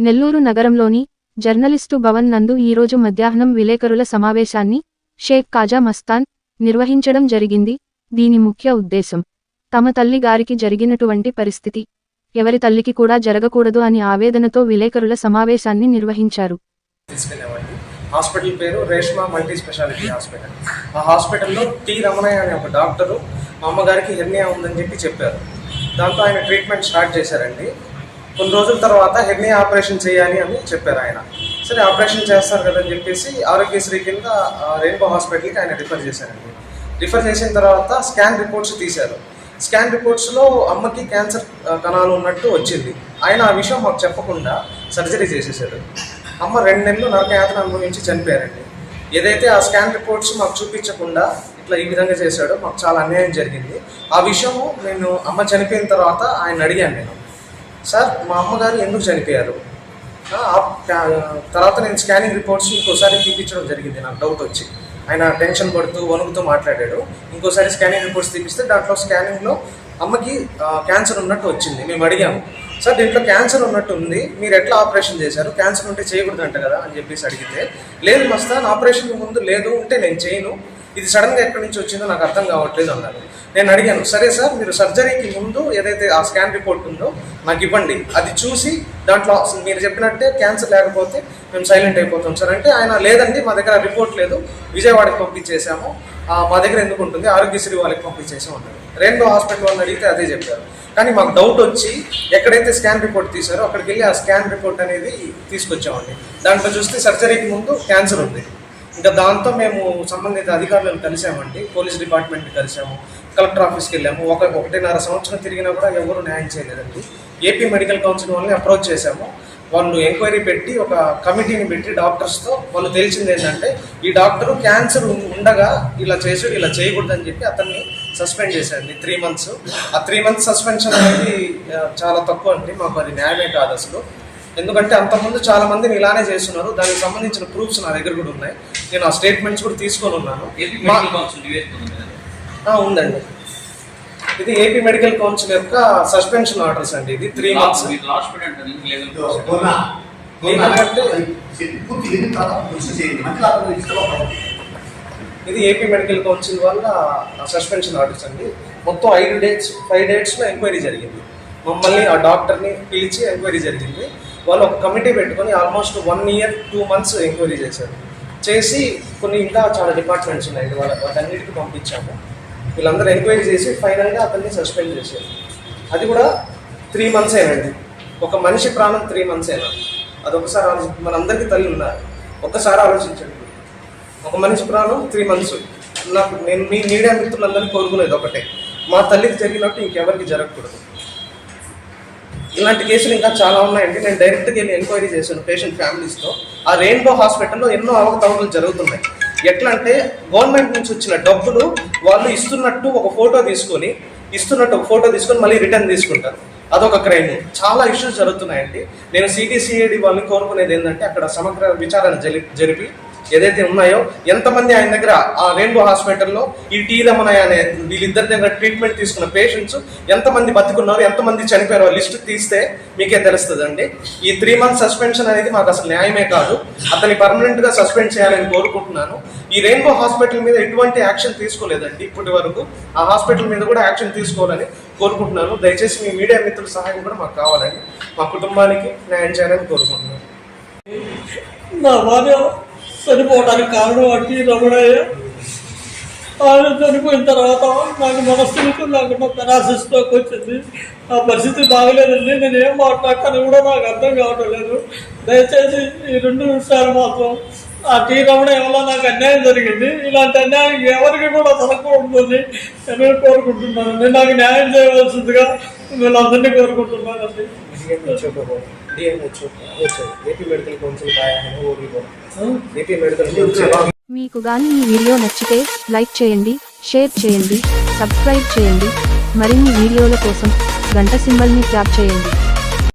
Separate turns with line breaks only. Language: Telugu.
నెల్లూరు నగరంలోని జర్నలిస్టు భవన్ నందు ఈరోజు మధ్యాహ్నం విలేకరుల సమావేశాన్ని షేక్ కాజా మస్తాన్ నిర్వహించడం జరిగింది. దీని ముఖ్య ఉద్దేశం తమ తల్లి గారికి జరిగినటువంటి పరిస్థితి ఎవరి తల్లికి కూడా జరగకూడదు అని ఆవేదనతో విలేకరుల సమావేశాన్ని నిర్వహించారు.
హాస్పిటల్ పేరు రేష్మా మల్టీ స్పెషాలిటీ హాస్పిటల్. ఆ హాస్పిటల్లో టి రమణయ్య అనే ఒక డాక్టరు మా అమ్మగారికి హెర్నియా ఉందని చెప్పారు. దాంతో ఆయన ట్రీట్మెంట్ స్టార్ట్ చేశారండి. కొన్ని రోజుల తర్వాత హెర్నియా ఆపరేషన్ చేయాలి అని చెప్పారు ఆయన. సరే ఆపరేషన్ చేస్తారు కదని చెప్పేసి ఆరోగ్యశ్రీ కింద రెయిన్బో హాస్పిటల్కి ఆయన రిఫర్ చేశారండి. రిఫర్ చేసిన తర్వాత స్కాన్ రిపోర్ట్స్ తీశారు. స్కాన్ రిపోర్ట్స్లో అమ్మకి క్యాన్సర్ కణాలు ఉన్నట్టు వచ్చింది. ఆయన ఆ విషయం మాకు చెప్పకుండా సర్జరీ చేసేసాడు. అమ్మ 2 నెలలు నరకయాతన అనుభవించి చనిపోయారండి. ఏదైతే ఆ స్కాన్ రిపోర్ట్స్ మాకు చూపించకుండా ఇట్లా ఈ విధంగా చేశాడో మాకు చాలా అన్యాయం జరిగింది. ఆ విషయము నేను అమ్మ చనిపోయిన తర్వాత ఆయన అడిగాను. నేను సార్ మా అమ్మగారు ఎందుకు చనిపోయారు, తర్వాత నేను స్కానింగ్ రిపోర్ట్స్ ఇంకోసారి తీపించడం జరిగింది. నాకు డౌట్ వచ్చి ఆయన టెన్షన్ పడుతూ వణుకుతూ మాట్లాడాడు. ఇంకోసారి స్కానింగ్ రిపోర్ట్స్ తీపిస్తే దాంట్లో స్కానింగ్లో అమ్మకి క్యాన్సర్ ఉన్నట్టు వచ్చింది. మేము అడిగాము, సార్ దీంట్లో క్యాన్సర్ ఉన్నట్టు ఉంది, మీరు ఎట్లా ఆపరేషన్ చేశారు, క్యాన్సర్ ఉంటే చేయకూడదంట కదా అని చెప్పేసి అడిగితే, లేదు మస్తాన్ ఆపరేషన్ ముందు లేదు, ఉంటే నేను చేయను, ఇది సడన్గా ఎక్కడి నుంచి వచ్చిందో నాకు అర్థం కావట్లేదు అన్నారు. నేను అడిగాను, సరే సార్ మీరు సర్జరీకి ముందు ఏదైతే ఆ స్కాన్ రిపోర్ట్ ఉందో నాకు ఇవ్వండి, అది చూసి దాంట్లో మీరు చెప్పినట్టే క్యాన్సర్ లేకపోతే మేము సైలెంట్ అయిపోతాం సార్ అంటే, ఆయన లేదండి మా దగ్గర రిపోర్ట్ లేదు, విజయవాడకి పంపించేసాము, మా దగ్గర ఎందుకు ఉంటుంది, ఆరోగ్యశ్రీ వాళ్ళకి పంపించేసాం అన్నారు. రెయిన్బో హాస్పిటల్ వాళ్ళని అడిగితే అదే చెప్పారు. కానీ మాకు డౌట్ వచ్చి ఎక్కడైతే స్కాన్ రిపోర్ట్ తీసారో అక్కడికి వెళ్ళి ఆ స్కాన్ రిపోర్ట్ అనేది తీసుకొచ్చామండి. దాంట్లో చూస్తే సర్జరీకి ముందు క్యాన్సర్ ఉంది. ఇంకా దాంతో మేము సంబంధిత అధికారులను కలిసామండి, పోలీస్ డిపార్ట్మెంట్ని కలిసాము, కలెక్టర్ ఆఫీస్కి వెళ్ళాము. 1.5 సంవత్సరం తిరిగినా కూడా ఎవరు న్యాయం చేయలేదండి. ఏపీ మెడికల్ కౌన్సిల్ వాళ్ళని అప్రోచ్ చేశాము. వాళ్ళు ఎంక్వైరీ పెట్టి ఒక కమిటీని పెట్టి డాక్టర్స్తో వాళ్ళు తెలిసింది ఏంటంటే, ఈ డాక్టరు క్యాన్సర్ ఉండగా ఇలా చేయకూడదని చెప్పి అతన్ని సస్పెండ్ చేశారండి 3 months. ఆ 3 months సస్పెన్షన్ అనేది చాలా తక్కువ అండి, మాకు అది న్యాయమే కాదు అసలు. ఎందుకంటే అంతకుముందు చాలా మందిని ఇలానే చేస్తున్నారు. దానికి సంబంధించిన ప్రూఫ్స్ నా దగ్గర కూడా ఉన్నాయి. నేను ఆ స్టేట్మెంట్స్ కూడా తీసుకొని ఉన్నాను. ఉందండి, ఇది ఏపీ మెడికల్ కౌన్సిల్ యొక్క సస్పెన్షన్ ఆర్డర్స్ అండి. ఇది 3 months. ఇది ఏపీ మెడికల్ కౌన్సిల్ వల్ల సస్పెన్షన్ ఆర్డర్స్ అండి. మొత్తం 5 dates ఎంక్వైరీ జరిగింది. మమ్మల్ని ఆ డాక్టర్ని పిలిచి ఎంక్వైరీ జరిగింది. వాళ్ళు ఒక కమిటీ పెట్టుకొని ఆల్మోస్ట్ 1 year 2 months ఎంక్వైరీ చేశారు. చేసి కొన్ని ఇంకా చాలా డిపార్ట్మెంట్స్ ఉన్నాయండి, వాటన్నిటికీ పంపించాము. వీళ్ళందరూ ఎంక్వైరీ చేసి ఫైనల్గా అతన్ని సస్పెండ్ చేశారు. అది కూడా 3 months ఏనండి. ఒక మనిషి ప్రాణం 3 months ఏనా, అదొకసారి మనందరికీ తల్లి ఉన్నారు, ఒక్కసారి ఆలోచించండి. ఒక మనిషి ప్రాణం 3 months. నేను మీ మీడియా మిత్రులందరినీ కోరుకునేది ఒకటే, మా తల్లికి జరిగినట్టు ఇంకెవరికి జరగకూడదు. ఇలాంటి కేసులు ఇంకా చాలా ఉన్నాయండి. నేను డైరెక్ట్గా వెళ్ళి ఎంక్వైరీ చేశాను పేషెంట్ ఫ్యామిలీస్తో. ఆ రెయిన్బో హాస్పిటల్లో ఎన్నో అవకతవకలు జరుగుతున్నాయి. ఎట్లా అంటే గవర్నమెంట్ నుంచి వచ్చిన డబ్బులు వాళ్ళు ఇస్తున్నట్టు ఒక ఫోటో తీసుకొని మళ్ళీ రిటర్న్ తీసుకుంటారు. అదొక క్రైమ్. చాలా ఇష్యూస్ జరుగుతున్నాయండి. నేను సిడిసిఐడి వాళ్ళని కోరుకునేది ఏంటంటే, అక్కడ సమగ్ర విచారణ జరిపి ఏదైతే ఉన్నాయో, ఎంతమంది ఆయన దగ్గర ఆ రెయిన్బో హాస్పిటల్లో ఈ టి రమణయ్య అనే వీళ్ళిద్దరి దగ్గర ట్రీట్మెంట్ తీసుకున్న పేషెంట్స్ ఎంతమంది బతికున్నారు, ఎంతమంది చనిపోయారో లిస్ట్ తీస్తే మీకే తెలుస్తుందండి. ఈ 3 months సస్పెన్షన్ అనేది మాకు అసలు న్యాయమే కాదు. అతన్ని పర్మనెంట్గా సస్పెండ్ చేయాలని కోరుకుంటున్నాను. ఈ రెయిన్బో హాస్పిటల్ మీద ఎటువంటి యాక్షన్ తీసుకోలేదండి ఇప్పటి వరకు. ఆ హాస్పిటల్ మీద కూడా యాక్షన్ తీసుకోవాలని కోరుకుంటున్నాను. దయచేసి మీ మీడియా మిత్రుల సహాయం కూడా మాకు కావాలండి. మా కుటుంబానికి న్యాయం చేయాలని కోరుకుంటున్నాను.
చనిపోవడానికి కారణం టి రమణయ్య. ఆయన చనిపోయిన తర్వాత నాకు మనస్థితి లేకుండా పెరాసిస్లోకి వచ్చింది. ఆ పరిస్థితి బాగలేదండి. నేను ఏం మాట్లాడతాను కూడా నాకు అర్థం కావడం లేదు. దయచేసి ఈ 2 విషయాలు మాత్రం, ఆ టి రమణయ్య వల్ల నాకు అన్యాయం జరిగింది, ఇలాంటి అన్యాయం ఎవరికి కూడా జరగకూడదని నేను కోరుకుంటున్నానండి. నాకు న్యాయం చేయవలసిందిగా వీళ్ళందరినీ కోరుకుంటున్నానండి.
మీకు గాని ఈ వీడియో నచ్చితే లైక్ చేయండి, షేర్ చేయండి, సబ్స్క్రైబ్ చేయండి. మరిన్ని వీడియోల కోసం గంట సింబల్ని ట్యాప్ చేయండి.